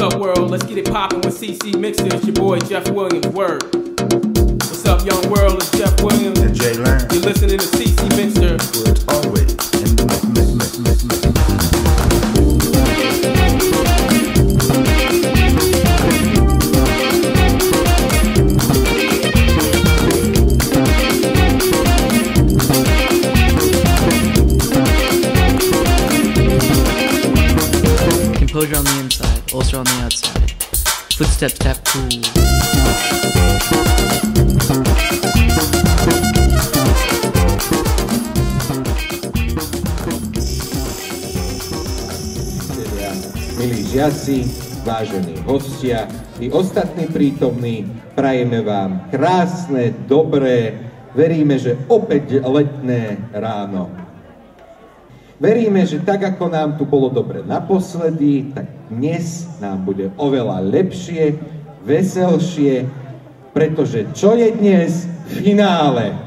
up, world? Let's get it poppin' with CC Mixer. It's your boy Jeff Williams. Word. What's up, young world? It's Jeff Williams. And Jay Lang. You're listening to CC Mixer. Where it's always in the Composure on the inside, ulcer on the outside. Footsteps tap cool. Milí žiaci, vážení hostia i ostatní prítomní, prajeme vám krásne, dobré, veríme, že opäť letné ráno. Veríme, že tak ako nám tu bolo dobre naposledy, tak dnes nám bude oveľa lepšie, veselšie, pretože čo je dnes? Finále.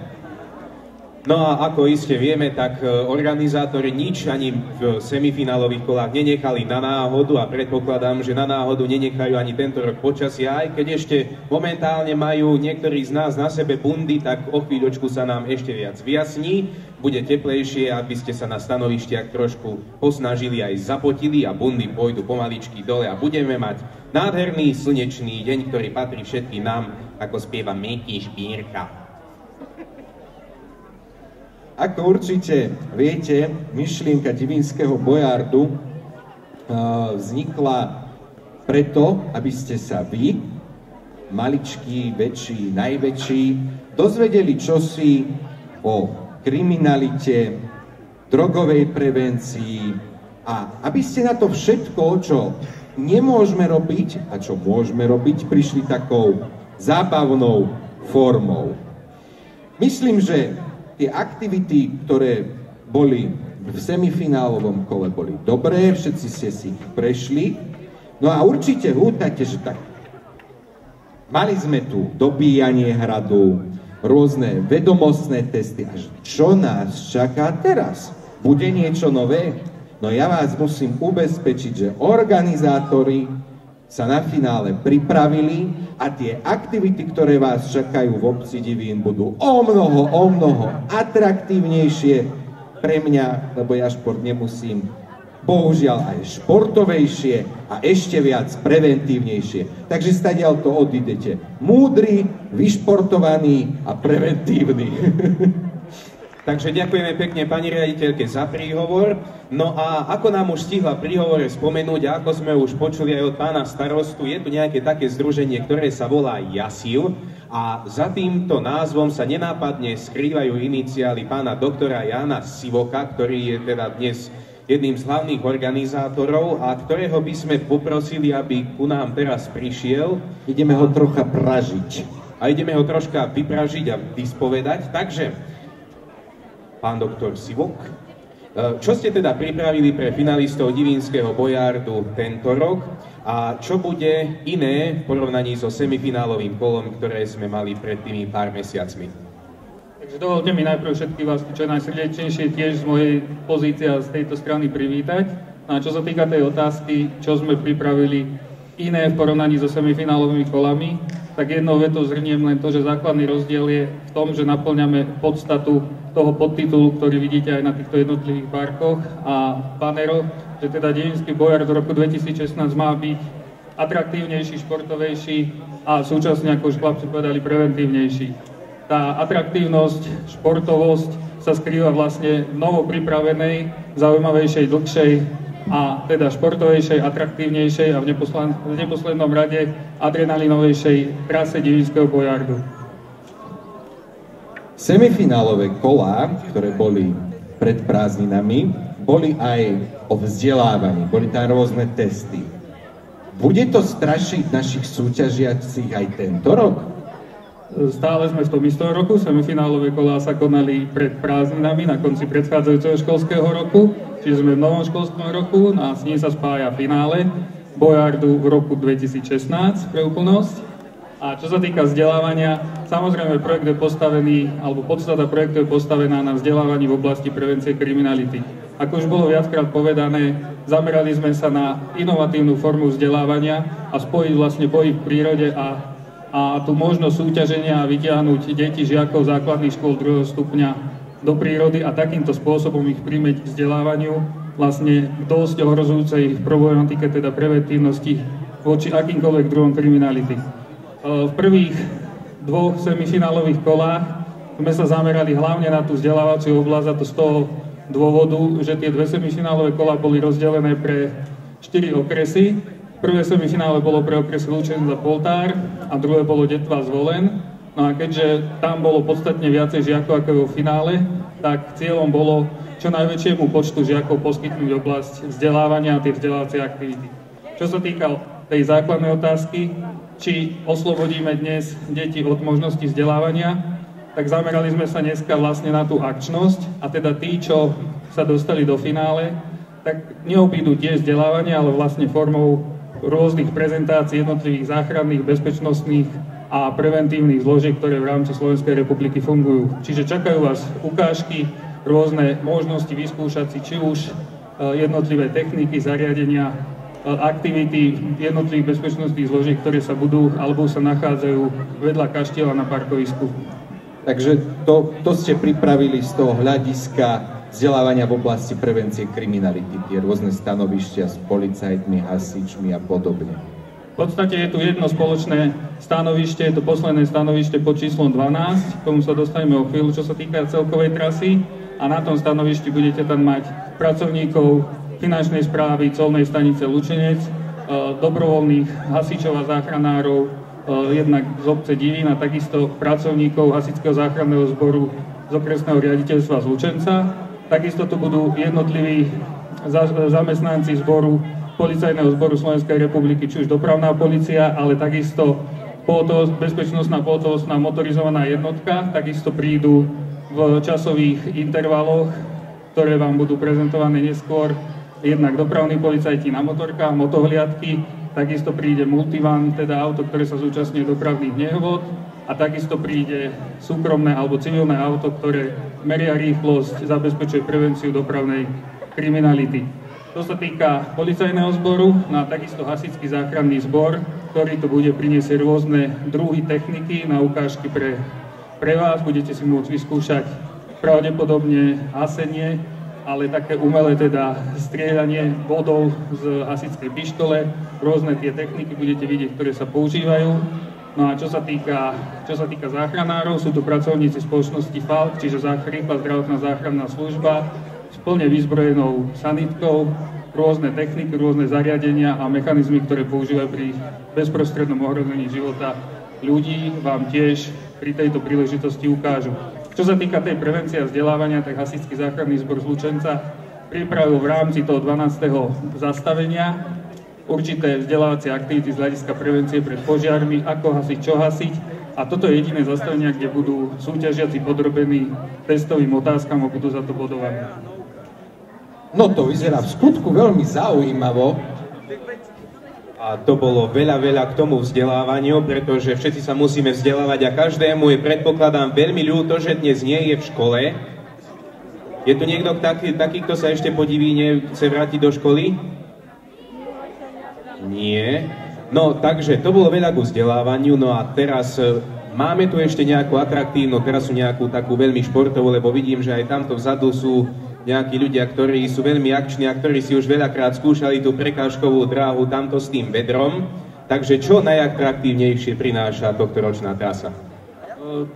No a ako iste vieme, tak organizátori nič ani v semifinálových kolách nenechali na náhodu a predpokladám, že na náhodu nenechajú ani tento rok počasia, aj keď ešte momentálne majú niektorí z nás na sebe bundy, tak o chvíľočku sa nám ešte viac vyjasní. Bude teplejšie, aby ste sa na stanovištiach trošku posnažili aj zapotili a bundy pôjdu pomaličky dole a budeme mať nádherný slnečný deň, ktorý patrí všetkým nám, ako spieva Meky Špírka. Ako určite viete, myšlienka Divínskeho bojardu vznikla preto, aby ste sa vy, maličkí, väčší, najväčší, dozvedeli čosi o kriminalite, drogovej prevencii a aby ste na to všetko, čo nemôžeme robiť a čo môžeme robiť, prišli takou zábavnou formou. Myslím, že tie aktivity, ktoré boli v semifinálovom kole, boli dobré, všetci ste si ich prešli. No a určite hútate, že tak mali sme tu dobíjanie hradu, rôzne vedomostné testy. A čo nás čaká teraz? Bude niečo nové? No ja vás musím ubezpečiť, že organizátori sa na finále pripravili a tie aktivity, ktoré vás čakajú v obci Divín, budú o mnoho atraktívnejšie pre mňa, lebo ja šport nemusím, bohužiaľ aj športovejšie a ešte viac preventívnejšie. Takže stadiaľ to odídete múdri, vyšportovaní a preventívni. Takže ďakujeme pekne pani riaditeľke za príhovor. No a ako nám už stihla príhovore spomenúť, a ako sme už počuli aj od pána starostu, je tu nejaké také združenie, ktoré sa volá JASIL a za týmto názvom sa nenápadne skrývajú iniciály pána doktora Jána Sivoka, ktorý je teda dnes jedným z hlavných organizátorov a ktorého by sme poprosili, aby ku nám teraz prišiel. Ideme ho trocha pražiť. A ideme ho troška vypražiť a vyspovedať. Takže pán doktor Sivok, čo ste teda pripravili pre finalistov Divínskeho bojardu tento rok a čo bude iné v porovnaní so semifinálovým kolom, ktoré sme mali pred tými pár mesiacmi? Takže dovolte mi najprv všetky vás čo najsrdečnejšie tiež z mojej pozície a z tejto strany privítať. A čo sa týka tej otázky, čo sme pripravili iné v porovnaní so semifinálovými kolami, tak jednou vetou zhrniem len to, že základný rozdiel je v tom, že naplňame podstatu toho podtitulu, ktorý vidíte aj na týchto jednotlivých barkoch a baneroch, že teda Divínsky bojard v roku 2016 má byť atraktívnejší, športovejší a súčasne, ako už chlapci povedali, preventívnejší. Tá atraktívnosť, športovosť sa skrýva vlastne v novo pripravenej, zaujímavejšej, dlhšej a teda športovejšej, atraktívnejšej a v neposlednom rade adrenalinovejšej trase Divínskeho bojardu. Semifinálové kolá, ktoré boli pred prázdninami, boli aj o vzdelávaní, boli tam rôzne testy. Bude to strašiť našich súťažiacich aj tento rok? Stále sme v tom istom roku, semifinálové kolá sa konali pred prázdninami na konci predchádzajúceho školského roku, čiže sme v novom školskom roku a s ním sa spája finále bojardu v roku 2016 pre úplnosť. A čo sa týka vzdelávania, samozrejme projekt je postavený, alebo podstata projektu je postavená na vzdelávaní v oblasti prevencie kriminality. Ako už bolo viackrát povedané, zamerali sme sa na inovatívnu formu vzdelávania a spojiť vlastne pohyb v prírode a tú možnosť súťaženia a vytiahnuť deti žiakov základných škôl 2. stupňa do prírody a takýmto spôsobom ich primäť k vzdelávaniu vlastne k dosť ohrozujúcej problematike, teda preventívnosti voči akýmkoľvek druhom kriminality. V prvých 2 semifinálových kolách sme sa zamerali hlavne na tú vzdelávaciu oblasť, a to z toho dôvodu, že tie 2 semifinálové kolá boli rozdelené pre 4 okresy. Prvé semifinále bolo pre okresy Lučenec a Poltár a druhé bolo Detva Zvolen. No a keďže tam bolo podstatne viacej žiakov ako vo finále, tak cieľom bolo čo najväčšiemu počtu žiakov poskytnúť oblasť vzdelávania a tie vzdelávacie aktivity. Čo sa týka tej základnej otázky, či oslobodíme dnes deti od možnosti vzdelávania, tak zamerali sme sa dneska vlastne na tú akčnosť a teda tí, čo sa dostali do finále, tak neobídu tiež vzdelávanie, ale vlastne formou rôznych prezentácií jednotlivých záchranných, bezpečnostných a preventívnych zložiek, ktoré v rámci Slovenskej republiky fungujú. Čiže čakajú vás ukážky, rôzne možnosti vyskúšať si či už jednotlivé techniky, zariadenia, aktivity jednotlivých bezpečnostných zložiek, ktoré sa budú alebo sa nachádzajú vedľa kaštieľa na parkovisku. Takže to ste pripravili z toho hľadiska vzdelávania v oblasti prevencie kriminality, tie rôzne stanovištia s policajtmi, hasičmi a podobne. V podstate je tu jedno spoločné stanovište, je to posledné stanovište pod číslom 12, k tomu sa dostaneme o chvíľu, čo sa týka celkovej trasy, a na tom stanovišti budete tam mať pracovníkov finančnej správy, colnej stanice Lučenec, dobrovoľných hasičov a záchranárov, jednak z obce Divín a takisto pracovníkov hasičského záchranného zboru z okresného riaditeľstva z Lučenca. Takisto tu budú jednotliví zamestnanci zboru, Policajného zboru Slovenskej republiky, či už dopravná polícia, ale takisto bezpečnostná pohotovostná motorizovaná jednotka, takisto prídu v časových intervaloch, ktoré vám budú prezentované neskôr, jednak dopravní policajti na motorkách, motohliadky, takisto príde multivan, teda auto, ktoré sa zúčastňuje dopravných nehôd, a takisto príde súkromné alebo civilné auto, ktoré meria rýchlosť, zabezpečuje prevenciu dopravnej kriminality. To sa týka policajného zboru, no a takisto hasičský záchranný zbor, ktorý tu bude priniesť rôzne druhy techniky na ukážky pre vás. Budete si môcť vyskúšať pravdepodobne hasenie, ale také umelé, teda strieľanie vodou z hasičskej pištole. Rôzne tie techniky budete vidieť, ktoré sa používajú. No a čo sa týka záchranárov, sú tu pracovníci spoločnosti FALK, čiže rýchla zdravotná záchranná služba, s plne vyzbrojenou sanitkou, rôzne techniky, rôzne zariadenia a mechanizmy, ktoré používajú pri bezprostrednom ohrození života ľudí, vám tiež pri tejto príležitosti ukážu. Čo sa týka tej prevencie a vzdelávania, tak hasičský záchranný zbor z Lučenca pripravil v rámci toho 12. zastavenia určité vzdelávacie aktivity z hľadiska prevencie pred požiarmi, ako hasiť, čo hasiť. A toto je jediné zastavenia, kde budú súťažiaci podrobení testovým otázkam a budú za to bodovaní. No to vyzerá v skutku veľmi zaujímavo. A to bolo veľa k tomu vzdelávaniu, pretože všetci sa musíme vzdelávať a každému je, predpokladám, veľmi ľúto, že dnes nie je v škole. Je tu niekto taký, kto sa ešte po Divíne chce vrátiť do školy? Nie. No, takže to bolo veľa ku vzdelávaniu, no a teraz máme tu ešte nejakú atraktívnu terasu, nejakú takú veľmi športovú, lebo vidím, že aj tamto vzadu sú nejakí ľudia, ktorí sú veľmi akční a ktorí si už veľakrát skúšali tú prekážkovú dráhu tamto s tým vedrom. Takže čo najatraktívnejšie prináša tohto ročná trasa?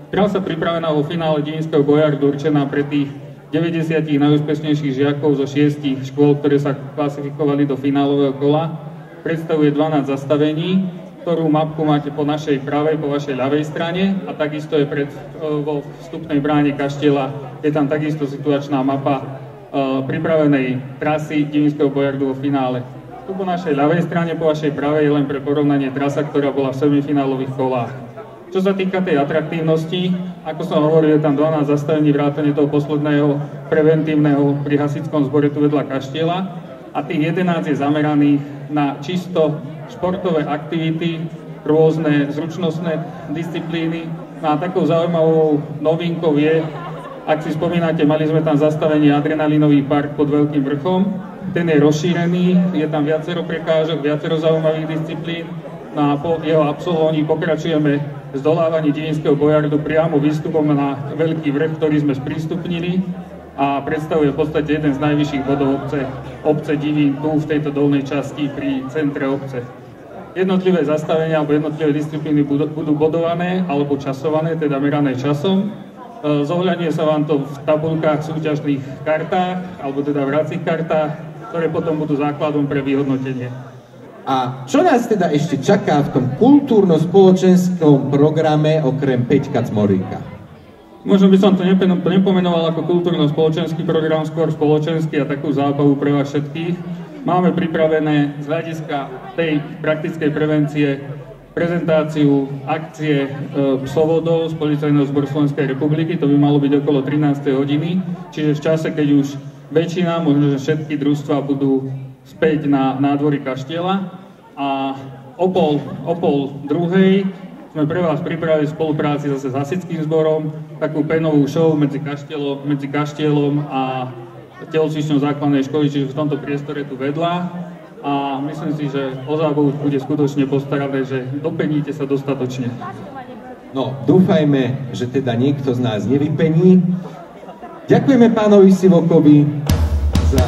Trasa pripravená vo finále Divínskeho Bojardu, určená pre tých 90 najúspešnejších žiakov zo 6 škôl, ktoré sa klasifikovali do finálového kola, predstavuje 12 zastavení, ktorú mapku máte po našej pravej, po vašej ľavej strane a takisto je vo vstupnej bráne kaštieľa, je tam takisto situačná mapa pripravenej trasy Divínskeho Bojardu vo finále. Tu po našej ľavej strane, po vašej pravej je len pre porovnanie trasa, ktorá bola v semifinálových kolách. Čo sa týka tej atraktívnosti, ako som hovoril, je tam 12 zastavení vrátane toho posledného preventívneho pri hasičskom zbore tu vedľa kaštieľa a tých 11 je zameraných na čisto športové aktivity rôzne zručnostné disciplíny. No a takou zaujímavou novinkou je, ak si spomínate, mali sme tam zastavenie adrenalinový park pod Veľkým vrchom. Ten je rozšírený, je tam viacero prekážok, viacero zaujímavých disciplín. No a po jeho absolvovaní pokračujeme zdolávaní Divinského bojardu priamo výstupom na Veľký vrch, ktorý sme sprístupnili a predstavuje v podstate jeden z najvyšších bodov obce Divín tu v tejto dolnej časti pri centre obce. Jednotlivé zastavenia alebo jednotlivé disciplíny budú bodované alebo časované, teda merané časom. Zohľadňuje sa vám to v tabuľkách, súťažných kartách, alebo teda v hracích kartách, ktoré potom budú základom pre vyhodnotenie. A čo nás teda ešte čaká v tom kultúrno-spoločenskom programe okrem Peťka Cmoríka? Možno by som to nepomenoval ako kultúrno-spoločenský program, skôr spoločenský a takú zábavu pre vás všetkých. Máme pripravené z hľadiska tej praktickej prevencie prezentáciu akcie psovodov z Policajného zboru Slovenskej republiky. To by malo byť okolo 13. hodiny, čiže v čase, keď už väčšina, možno že všetky družstvá budú späť na nádvorí kaštieľa. A o pol druhej sme pre vás pripravili v spolupráci zase s hasičským zborom takú penovú show medzi kaštieľom a telocvičňou základnej školy, čiže v tomto priestore tu vedľa. A myslím si, že o zábavu bude skutočne postarané, že dopeníte sa dostatočne. No, dúfajme, že teda niekto z nás nevypení. Ďakujeme pánovi Sivokovi za...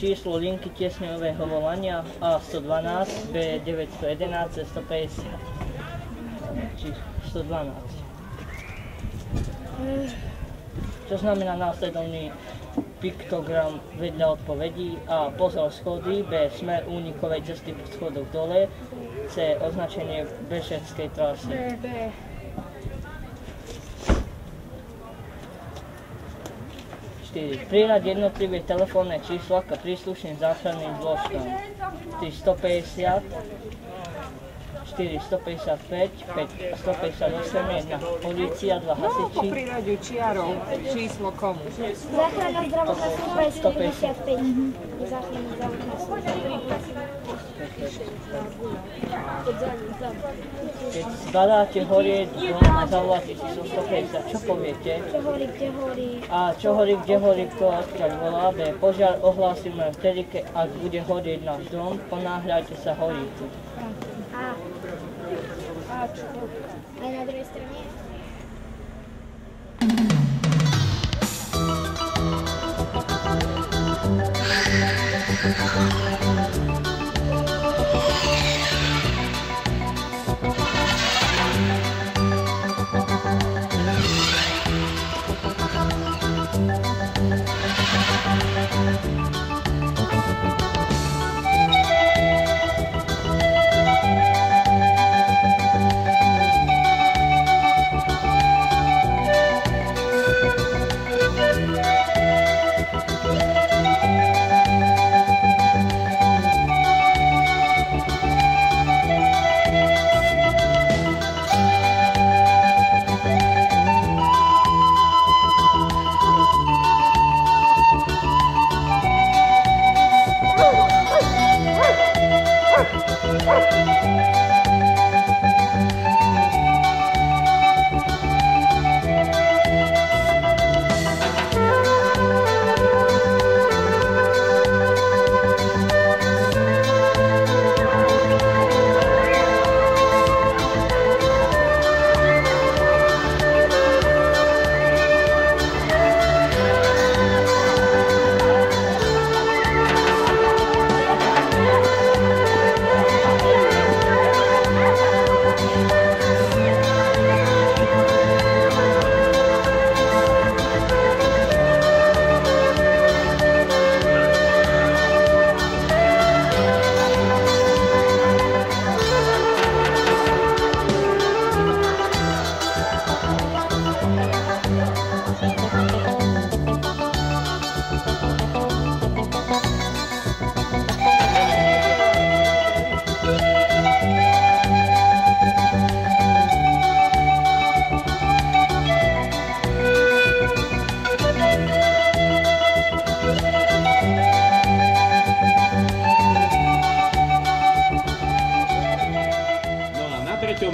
číslo linky tiesňového volania A112 B911 150. Číslo 112. Čo znamená následovný piktogram vedľa odpovedí: A pozor schody, B smer únikovej cesty po schodoch dole, C označenie bežeckej trasy. B. 4. Prirať jednotlivé telefónne čísla k príslušným záchranným zložkám. 3 150, 4 155, 5 158, 1 polícia, 2 hasiči. Po priraďu čiarou číslo komu? Záchranná zdravotná služba je 75. Záchranná zdravotná služba. Keď zbadáte horieť dom a zavoláte číslo 150, čo poviete? Čo horí, kde horí. A čo horí, kde horí, kto odkiaľ volá? B. Požiar ohlásime vtedy, ak bude horieť náš dom, ponáhľajte sa horíci. A čo? Aj na druhej strane?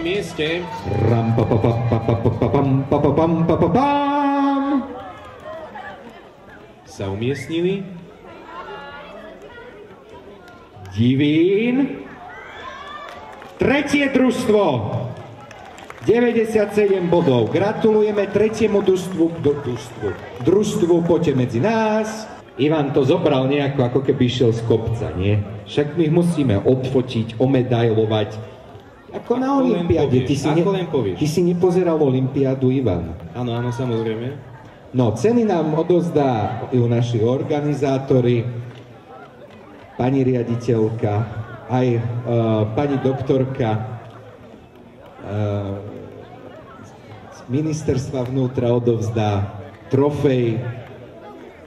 mieste sa umiestnili Divín, tretie družstvo, 97 bodov. Gratulujeme tretiemu družstvu, poďte medzi nás. Ivan to zobral nejako, ako keby išiel z kopca, nie? Však my ich musíme odfotiť, omedailovať. Ako na olympiáde. Ty si nepozeral olympiádu, Ivan? Áno, áno, samozrejme. No, ceny nám odovzdajú naši organizátori, pani riaditeľka, aj pani doktorka z ministerstva vnútra odovzdá trofej.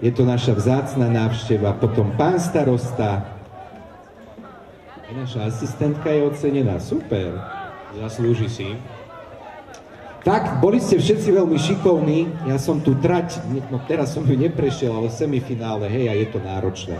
Je to naša vzácna návšteva. Potom pán starosta. I naša asistentka je ocenená. Super. Zaslúži si. Tak, boli ste všetci veľmi šikovní. Ja som tu trať, no teraz som ju neprešiel, ale semifinále, hej, a je to náročné.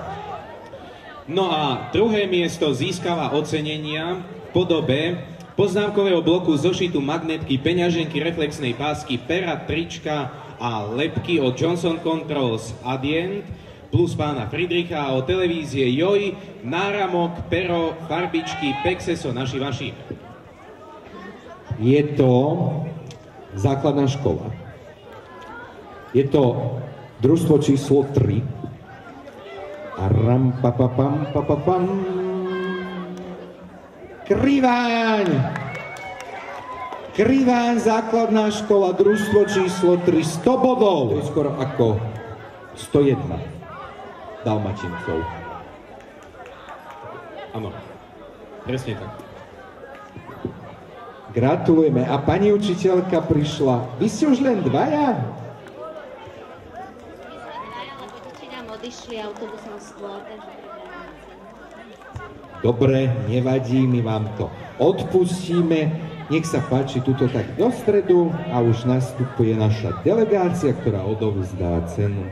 No a druhé miesto získava ocenenia v podobe poznámkového bloku, zošitu, magnetky, peňaženky, reflexnej pásky, pera, trička a lepky od Johnson Controls Adient, plus pána Friedricha, a od televízie Joj, náramok, pero, farbičky, Pexeso, naši vaši. Je to základná škola. Je to družstvo číslo 3. A A ram pa pa pam pa pa pam. Kriváň! Kriváň, základná škola, družstvo číslo 3, 100 bodov. To je skoro ako 101 Dalmatincov. Áno, presne tak. Gratulujeme. A pani učiteľka prišla. Vy ste už len dvaja? Lebo deti nám odišli autobusom skôr, takže... Dobre, nevadí, my vám to odpustíme. Nech sa páči tuto tak do stredu a už nastupuje naša delegácia, ktorá odovzdá cenu.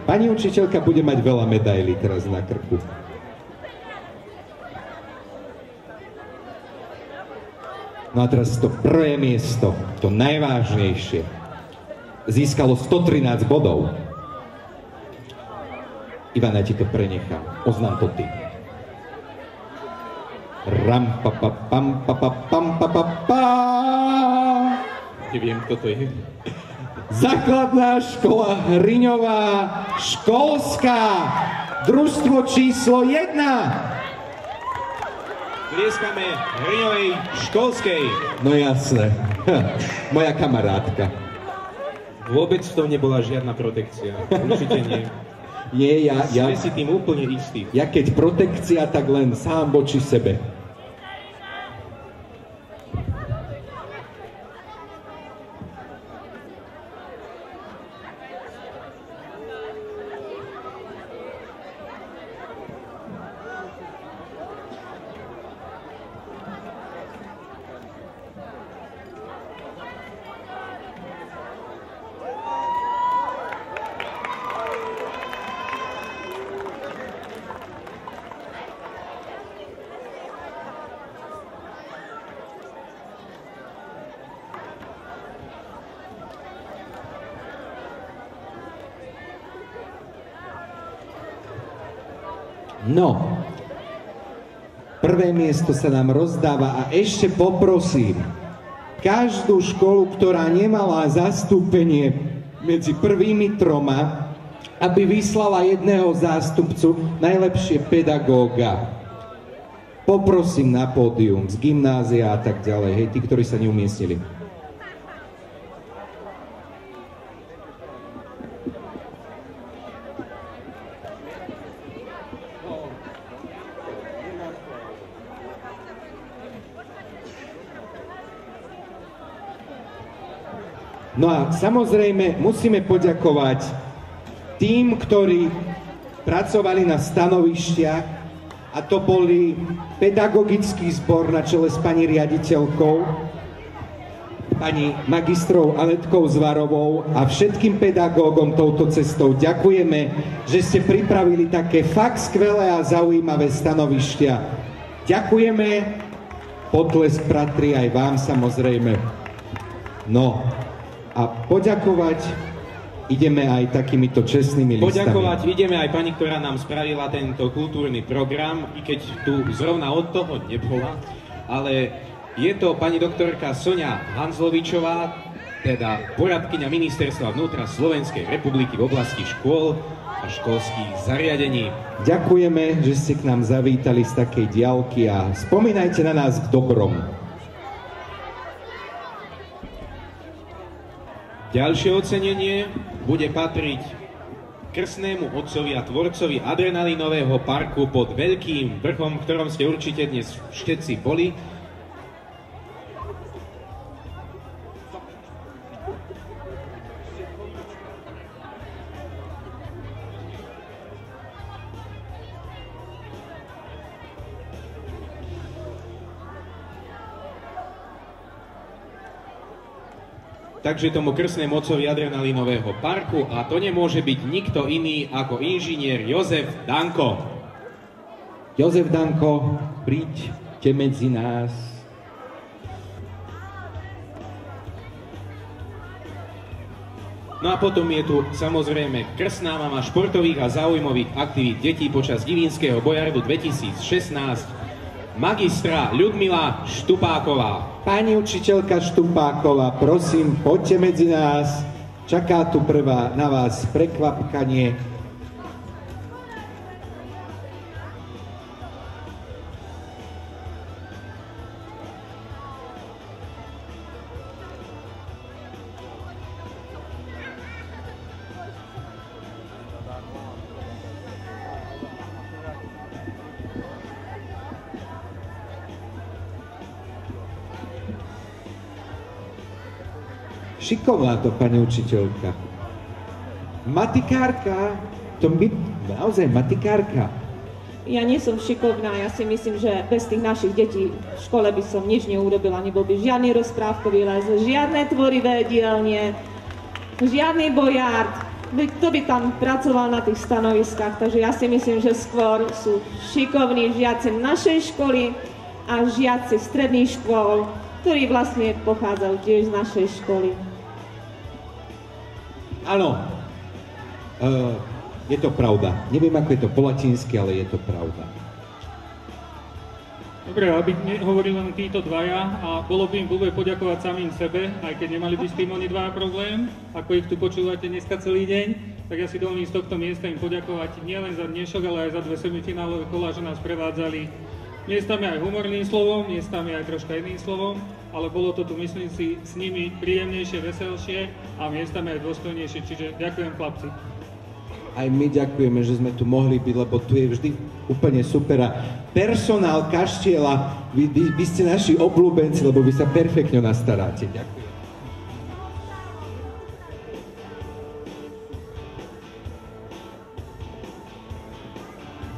Pani učiteľka bude mať veľa medailí teraz na krku. No a teraz to prvé miesto, to najvážnejšie, získalo 113 bodov. Ivana, ti to prenechám. Oznám to ty. Ram pa pa pam pa pa pam pa pa pa. Neviem, kto to je. Základná škola Hriňová, školská, družstvo číslo 1. Tlieskame Hriňovej školskej. No jasné. Moja kamarátka. Vôbec v tom nebola žiadna protekcia. Určite nie. Sme si tým úplne istí. Ja keď protekcia, tak len sám voči sebe. No, prvé miesto sa nám rozdáva a ešte poprosím každú školu, ktorá nemala zastúpenie medzi prvými troma, aby vyslala jedného zástupcu, najlepšie pedagóga. Poprosím na pódium z gymnázia a tak ďalej, hej, tí, ktorí sa neumiestnili. No a samozrejme musíme poďakovať tým, ktorí pracovali na stanovištiach, a to boli pedagogický zbor na čele s pani riaditeľkou, pani magistrou Anetkou Zvarovou a všetkým pedagógom touto cestou ďakujeme, že ste pripravili také fakt skvelé a zaujímavé stanovištia. Ďakujeme, potlesk patrí aj vám samozrejme. No, a poďakovať ideme aj takýmito čestnými listami. Poďakovať ideme aj pani, ktorá nám spravila tento kultúrny program, i keď tu zrovna od toho nebola, ale je to pani doktorka Soňa Hanzlovičová, teda poradkyňa Ministerstva vnútra Slovenskej republiky v oblasti škôl a školských zariadení. Ďakujeme, že ste k nám zavítali z takej diaľky a spomínajte na nás k dobrom. Ďalšie ocenenie bude patriť krstnému otcovi a tvorcovi adrenalinového parku pod Veľkým vrchom, v ktorom ste určite dnes všetci boli. Takže tomu krstnému otcovi adrenalinového parku, a to nemôže byť nikto iný ako inžinier Jozef Danko. Jozef Danko, príďte medzi nás. No a potom je tu samozrejme krstná mama športových a záujmových aktivít detí počas Divínskeho bojardu 2016, magistra Ľudmila Štupáková. Pani učiteľka Štupáková, prosím, poďte medzi nás. Čaká tu na vás prekvapkanie. Šikovná to, pani učiteľka. Matikárka, to by naozaj matikárka. Ja nie som šikovná, ja si myslím, že bez tých našich detí v škole by som nič neurobila. Nebol by žiadny rozprávkový les, žiadne tvorivé dielne, žiadny bojard. Kto by tam pracoval na tých stanoviskách? Takže ja si myslím, že skôr sú šikovní žiaci našej školy a žiaci stredných škôl, ktorí vlastne pochádzajú tiež z našej školy. Áno, je to pravda. Neviem, ako je to po latinsky, ale je to pravda. Dobre, aby hovorili len títo dvaja a bolo by im blbé poďakovať samým sebe, aj keď nemali by s tým oni dvaja problém, ako ich tu počúvate dneska celý deň, tak ja si dovolím z tohto miesta im poďakovať nielen za dnešok, ale aj za 2 semifinálové kolá, že nás prevádzali miestami aj humorným slovom, miestami aj troška iným slovom, ale bolo to tu, myslím si, s nimi príjemnejšie, veselšie a miestami aj dôstojnejšie, čiže ďakujem chlapci. Aj my ďakujeme, že sme tu mohli byť, lebo tu je vždy úplne super. A personál Kaštieľa, vy ste naši obľúbenci, lebo vy sa perfektne nastaráte. Ďakujem.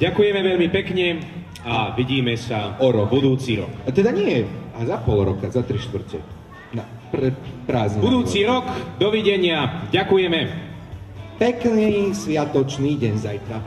Ďakujeme veľmi pekne a vidíme sa o rok, budúci rok. A teda nie, a za pol roka, za 3/4. Na prázdniny. Budúci rok, dovidenia, ďakujeme. Pekný sviatočný deň zajtra.